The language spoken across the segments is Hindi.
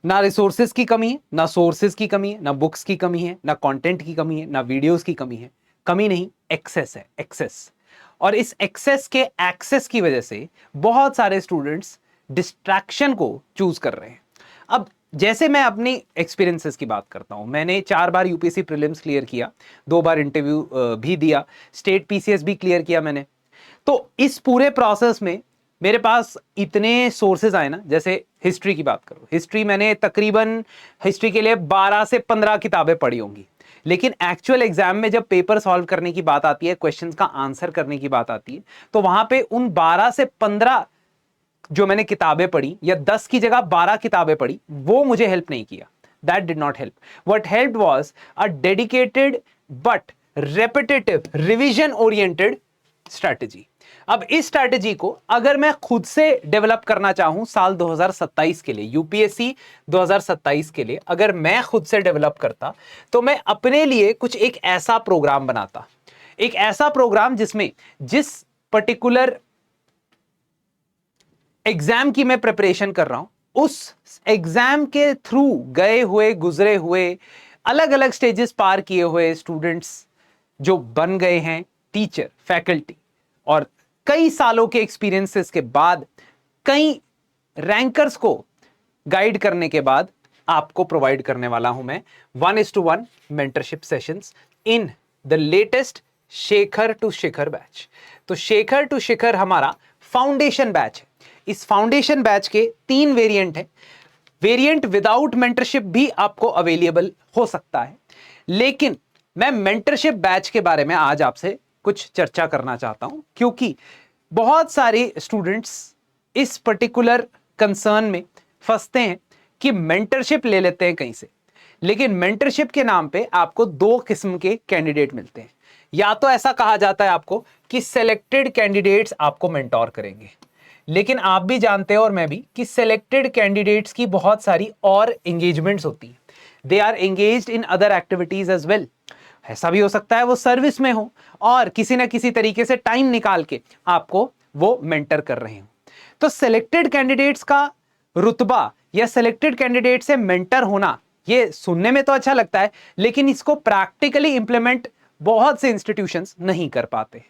ना रिसोर्सेज की कमी है, ना सोर्सेज की कमी है, ना बुक्स की कमी है, ना कंटेंट की कमी है, ना वीडियोस की कमी है। कमी नहीं, एक्सेस है, एक्सेस। और इस एक्सेस के एक्सेस की वजह से बहुत सारे स्टूडेंट्स डिस्ट्रैक्शन को चूज कर रहे हैं। अब जैसे मैं अपनी एक्सपीरियंसेस की बात करता हूं, मैंने 4 बार यूपीएससी प्रीलिम्स क्लियर किया, 2 बार इंटरव्यू भी दिया, स्टेट पीसीएस भी क्लियर किया मैंने। तो इस पूरे प्रोसेस में मेरे पास इतने सोर्सेज आए ना, जैसे हिस्ट्री की बात करो, हिस्ट्री मैंने तकरीबन हिस्ट्री के लिए 12 से 15 किताबें पढ़ी होंगी। लेकिन एक्चुअल एग्जाम में जब पेपर सॉल्व करने की बात आती है, क्वेश्चंस का आंसर करने की बात आती है, तो वहां पे उन 12 से 15 जो मैंने किताबें पढ़ी या 10 की जगह 12 किताबें पढ़ी, वो मुझे हेल्प नहीं किया। That did not help. What helped was a dedicated but repetitive revision oriented strategy. अब इस स्ट्रैटेजी को अगर मैं खुद से डेवलप करना चाहूं साल 2027 के लिए, यूपीएससी 2027 के लिए अगर मैं खुद से डेवलप करता, तो मैं अपने लिए कुछ एक ऐसा प्रोग्राम बनाता, एक ऐसा प्रोग्राम जिसमें जिस पर्टिकुलर एग्जाम की मैं प्रिपरेशन कर रहा हूं, उस एग्जाम के थ्रू गए हुए, गुजरे हुए, अलग अलग स्टेजेस पार किए हुए स्टूडेंट्स जो बन गए हैं टीचर, फैकल्टी, और कई सालों के एक्सपीरियंसेस के बाद, कई रैंकर्स को गाइड करने के बाद आपको प्रोवाइड करने वाला हूं मैं 1:1 mentorship sessions in the latest Shekhar to Shikhar batch. तो शेखर टू शिखर हमारा फाउंडेशन बैच है। इस फाउंडेशन बैच के 3 वेरिएंट हैं। वेरिएंट विदाउट मेंटरशिप भी आपको अवेलेबल हो सकता है, लेकिन मैं मेंटरशिप बैच के बारे में आज आपसे कुछ चर्चा करना चाहता हूं, क्योंकि बहुत सारे स्टूडेंट्स इस पर्टिकुलर कंसर्न में फंसते हैं कि मेंटरशिप ले लेते हैं कहीं से, लेकिन मेंटरशिप के नाम पे आपको 2 किस्म के कैंडिडेट मिलते हैं। या तो ऐसा कहा जाता है आपको कि सिलेक्टेड कैंडिडेट्स आपको मेंटोर करेंगे, लेकिन आप भी जानते हो और मैं भी कि सिलेक्टेड कैंडिडेट्स की बहुत सारी और एंगेजमेंट्स होती हैं। They are engaged in other activities as well. ऐसा भी हो सकता है वो सर्विस में हो और किसी ना किसी तरीके से टाइम निकाल के आपको वो मेंटर कर रहे हो। तो सिलेक्टेड कैंडिडेट्स का रुतबा या सिलेक्टेड कैंडिडेट से मेंटर होना, ये सुनने में तो अच्छा लगता है, लेकिन इसको प्रैक्टिकली इंप्लीमेंट बहुत से इंस्टीट्यूशंस नहीं कर पाते।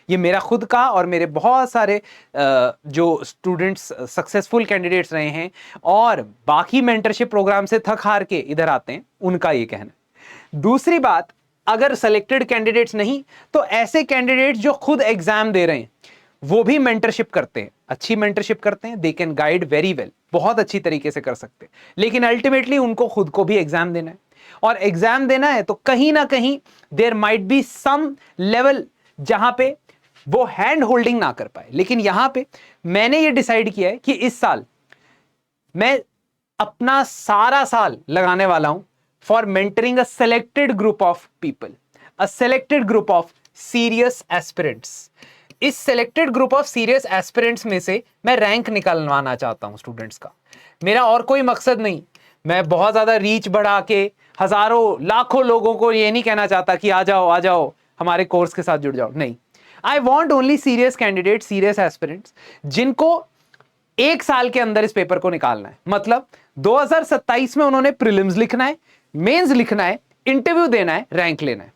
ये मेरा खुद का और मेरे बहुत सारे जो स्टूडेंट्स सक्सेसफुल कैंडिडेट्स रहे हैं और बाकी मेंटरशिप प्रोग्राम से थक हार के इधर आते हैं, उनका ये कहना है। दूसरी बात, अगर सेलेक्टेड कैंडिडेट्स नहीं तो ऐसे कैंडिडेट्स जो खुद एग्जाम दे रहे हैं वो भी मेंटरशिप करते हैं, अच्छी मेंटरशिप करते हैं, they can guide very well, बहुत अच्छी तरीके से कर सकते हैं, लेकिन अल्टीमेटली उनको खुद को भी एग्जाम देना है, और एग्जाम देना है तो कहीं ना कहीं there might be some level जहां पे वो हैंड होल्डिंग ना कर पाए। लेकिन यहां पे मैंने ये डिसाइड किया है कि इस साल मैं अपना सारा साल लगाने वाला हूं for mentoring a selected group of people, a selected group of serious aspirants. इस selected group of serious aspirants में से मैं रैंक निकालवाना चाहता हूं स्टूडेंट्स का। मेरा और कोई मकसद नहीं, मैं बहुत ज्यादा रीच बढ़ा के हजारों लाखों लोगों को ये नहीं कहना चाहता कि आ जाओ हमारे कोर्स के साथ जुड़ जाओ, नहीं। I want only serious candidate, serious aspirants, जिनको 1 साल के अंदर इस पेपर को निकालना है। मतलब 2027 में उन्होंने प्रीलिम्स लिखना है, मेंस लिखना है, इंटरव्यू देना है, रैंक लेना है।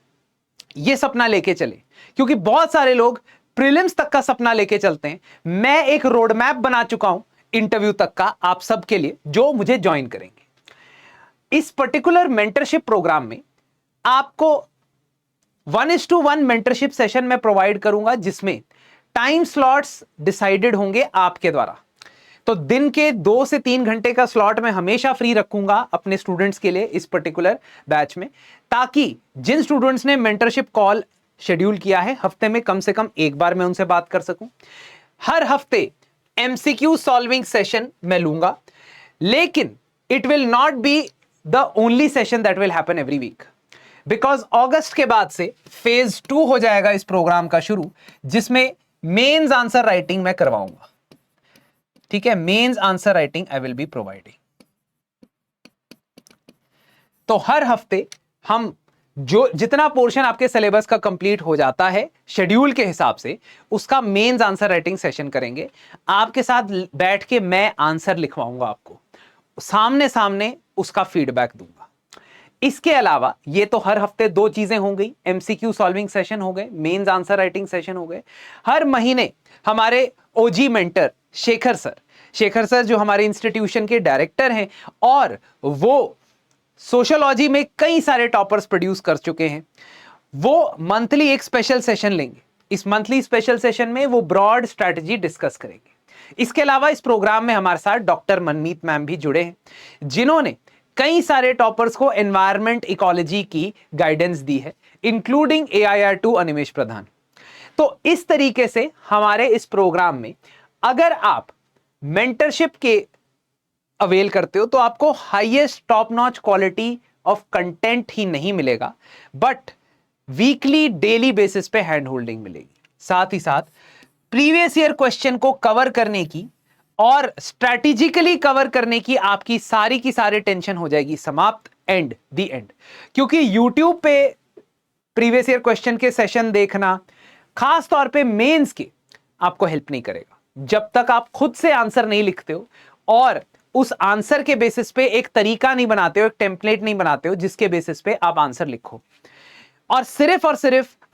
ये सपना लेके चले, क्योंकि बहुत सारे लोग प्रीलिम्स तक का सपना लेके चलते हैं। मैं एक रोड मैप बना चुका हूं इंटरव्यू तक का आप सबके लिए, जो मुझे ज्वाइन करेंगे। इस पर्टिकुलर मेंटरशिप प्रोग्राम में आपको 1:1 मेंटरशिप सेशन में प्रोवाइड करूंगा, जिसमें टाइम स्लॉट्स डिसाइडेड होंगे आपके द्वारा। तो दिन के 2 से 3 घंटे का स्लॉट मैं हमेशा फ्री रखूंगा अपने स्टूडेंट्स के लिए इस पर्टिकुलर बैच में, ताकि जिन स्टूडेंट्स ने मेंटरशिप कॉल शेड्यूल किया है हफ्ते में कम से कम 1 बार मैं उनसे बात कर सकूं। हर हफ्ते एमसीक्यू सॉल्विंग सेशन मैं लूंगा, लेकिन it will not be the only session that will happen every week, because अगस्त के बाद से फेज 2 हो जाएगा इस प्रोग्राम का शुरू, जिसमें मेंस आंसर राइटिंग मैं करवाऊंगा। ठीक है, mains answer writing I will be providing. तो हर हफ्ते हम जो जितना पोर्शन आपके सिलेबस का कंप्लीट हो जाता है शेड्यूल के हिसाब से, उसका मेंस आंसर राइटिंग सेशन करेंगे। आपके साथ बैठ के मैं आंसर लिखवाऊंगा आपको, सामने सामने उसका फीडबैक दूंगा। इसके अलावा ये तो हर हफ्ते 2 चीजें हो गई, एमसीक्यू सॉल्विंग सेशन हो गए, मेंस आंसर राइटिंग सेशन हो गए। हर महीने हमारे ओजी मेंटर शेखर सर जो हमारे इंस्टीट्यूशन के डायरेक्टर हैं और वो सोशियोलॉजी में कई सारे टॉपर्स प्रोड्यूस कर चुके हैं, वो मंथली एक स्पेशल सेशन लेंगे। इस मंथली स्पेशल सेशन में वो ब्रॉड स्ट्रैटेजी डिस्कस करेंगे। इसके अलावा इस प्रोग्राम में हमारे साथ डॉक्टर मनमीत मैम भी जुड़े हैं, जिन्होंने कई सारे टॉपर्स को एनवायरमेंट इकोलॉजी की गाइडेंस दी है, इंक्लूडिंग AIR2 अनिमेश प्रधान। तो इस तरीके से हमारे इस प्रोग्राम में अगर आप मेंटरशिप के अवेल करते हो तो आपको highest top notch quality of content ही नहीं मिलेगा, बट वीकली डेली बेसिस पे हैंड होल्डिंग मिलेगी। साथ ही साथ प्रीवियस ईयर क्वेश्चन को कवर करने की और स्ट्रैटेजिकली कवर करने की आपकी सारी की सारी टेंशन हो जाएगी समाप्त, एंड दी एंड। क्योंकि YouTube पे प्रीवियस ईयर क्वेश्चन के सेशन देखना खास तौर पे मेंस के आपको हेल्प नहीं करेगा जब तक आप खुद से आंसर नहीं लिखते हो और उस आंसर के बेसिस पे एक तरीका नहीं बनाते हो, एक टेम्पलेट नहीं बनाते हो जिसके बेसिस पे आप आंसर लिखो। और सिर्फ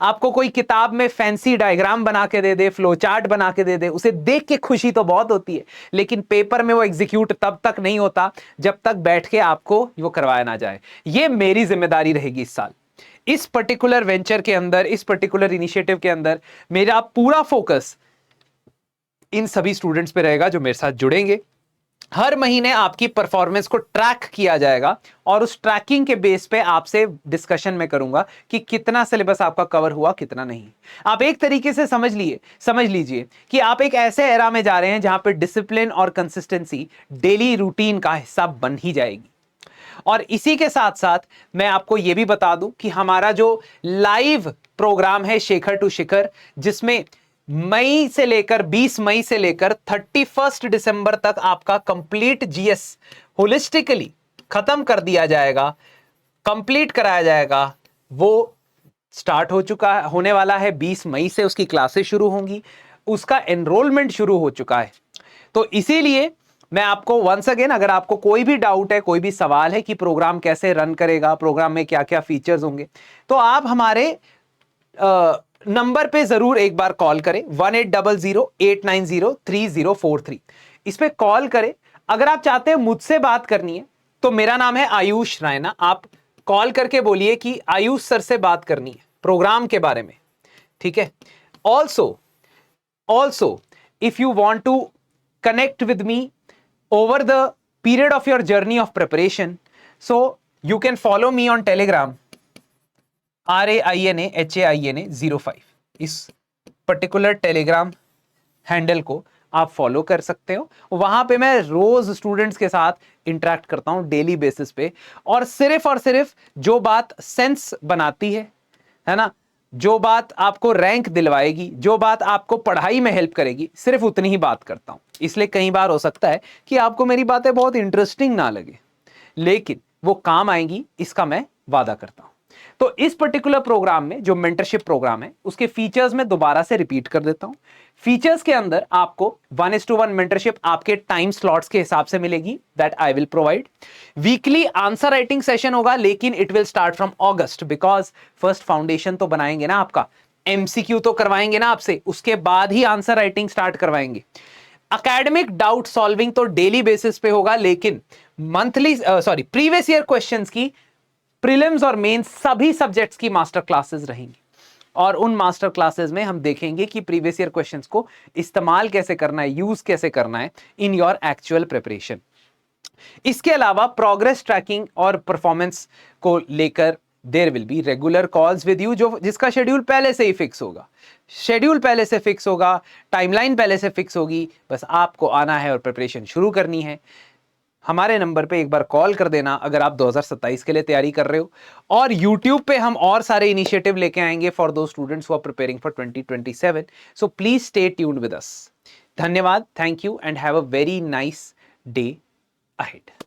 आपको कोई किताब में फैंसी डायग्राम बना के दे दे, फ्लो चार्ट बना के दे दे, उसे देख के खुशी तो बहुत होती है, लेकिन पेपर में वो एग्जीक्यूट तब तक नहीं होता जब तक बैठ के आपको वो करवाया ना जाए। ये मेरी जिम्मेदारी रहेगी इस साल। इस पर्टिकुलर वेंचर के अंदर, इस पर्टिकुलर इनिशिएटिव के अंदर मेरा पूरा फोकस इन सभी स्टूडेंट्स पे रहेगा जो मेरे साथ जुड़ेंगे। हर महीने आपकी परफॉर्मेंस को ट्रैक किया जाएगा और उस ट्रैकिंग के बेस पे आपसे डिस्कशन में करूंगा कि कितना सिलेबस आपका कवर हुआ, कितना नहीं। आप एक तरीके से समझ लीजिए कि आप एक ऐसे एरा में जा रहे हैं जहां पे डिसिप्लिन और कंसिस्टेंसी डेली रूटीन का हिस्सा बन ही जाएगी। और इसी के साथ साथ मैं आपको यह भी बता दूं कि हमारा जो लाइव प्रोग्राम है शेखर टू शिखर, जिसमें 20 मई से लेकर 31 दिसंबर तक आपका कंप्लीट जीएस होलिस्टिकली खत्म कर दिया जाएगा, कंप्लीट कराया जाएगा, वो स्टार्ट होने वाला है। 20 मई से उसकी क्लासेस शुरू होंगी, उसका एनरोलमेंट शुरू हो चुका है। तो इसीलिए मैं आपको वंस अगेन, अगर आपको कोई भी डाउट है, कोई भी सवाल है कि प्रोग्राम कैसे रन करेगा, प्रोग्राम में क्या क्या फीचर्स होंगे, तो आप हमारे नंबर पे जरूर एक बार कॉल करें, 1800-890-3043। इस पे कॉल करें। अगर आप चाहते हैं मुझसे बात करनी है तो मेरा नाम है आयुष रायना, आप कॉल करके बोलिए कि आयुष सर से बात करनी है प्रोग्राम के बारे में, ठीक है। Also if you want to connect with me over the period of your journey of preparation, so you can follow me on Telegram, RAINAHAINA05। इस पर्टिकुलर टेलीग्राम हैंडल को आप फॉलो कर सकते हो। वहां पे मैं रोज स्टूडेंट्स के साथ इंटरेक्ट करता हूं डेली बेसिस पे, और सिर्फ जो बात सेंस बनाती है ना, जो बात आपको रैंक दिलवाएगी, जो बात आपको पढ़ाई में हेल्प करेगी, सिर्फ उतनी ही बात करता हूं। इसलिए कई बार हो सकता है कि आपको मेरी बातें बहुत इंटरेस्टिंग ना लगे, लेकिन वो काम आएंगी, इसका मैं वादा करता हूं। तो इस पर्टिकुलर प्रोग्राम में जो मेंटरशिप प्रोग्राम है उसके फीचर्स में दोबारा से रिपीट कर देता हूं। फीचर्स के अंदर आपको 1:1 मेंटरशिप आपके टाइम स्लॉट्स के हिसाब से मिलेगी, that I will provide. Weekly answer writing session होगा, लेकिन it will start from August, because first foundation तो बनाएंगे ना, आपका एमसीक्यू तो करवाएंगे ना आपसे, उसके बाद ही आंसर राइटिंग स्टार्ट करवाएंगे। एकेडमिक डाउट सॉल्विंग तो डेली बेसिस पे होगा, लेकिन प्रीवियस ईयर क्वेश्चंस की प्रीलिम्स और मेंस सभी सब्जेक्ट्स की मास्टर क्लासेस रहेंगी, और उन मास्टर क्लासेस में हम देखेंगे कि प्रीवियस ईयर क्वेश्चंस को इस्तेमाल कैसे करना है, यूज कैसे करना है इन योर एक्चुअल प्रिपरेशन। इसके अलावा प्रोग्रेस ट्रैकिंग और परफॉर्मेंस को लेकर there will be regular calls with you, जिसका शेड्यूल पहले से ही फिक्स होगा। टाइमलाइन पहले से फिक्स होगी, बस आपको आना है और प्रिपरेशन शुरू करनी है। हमारे नंबर पे एक बार कॉल कर देना अगर आप 2027 के लिए तैयारी कर रहे हो। और YouTube पे हम और सारे इनिशिएटिव लेके आएंगे for those students who are preparing for 2027, so please stay tuned with us. धन्यवाद, thank you and have a very nice day ahead.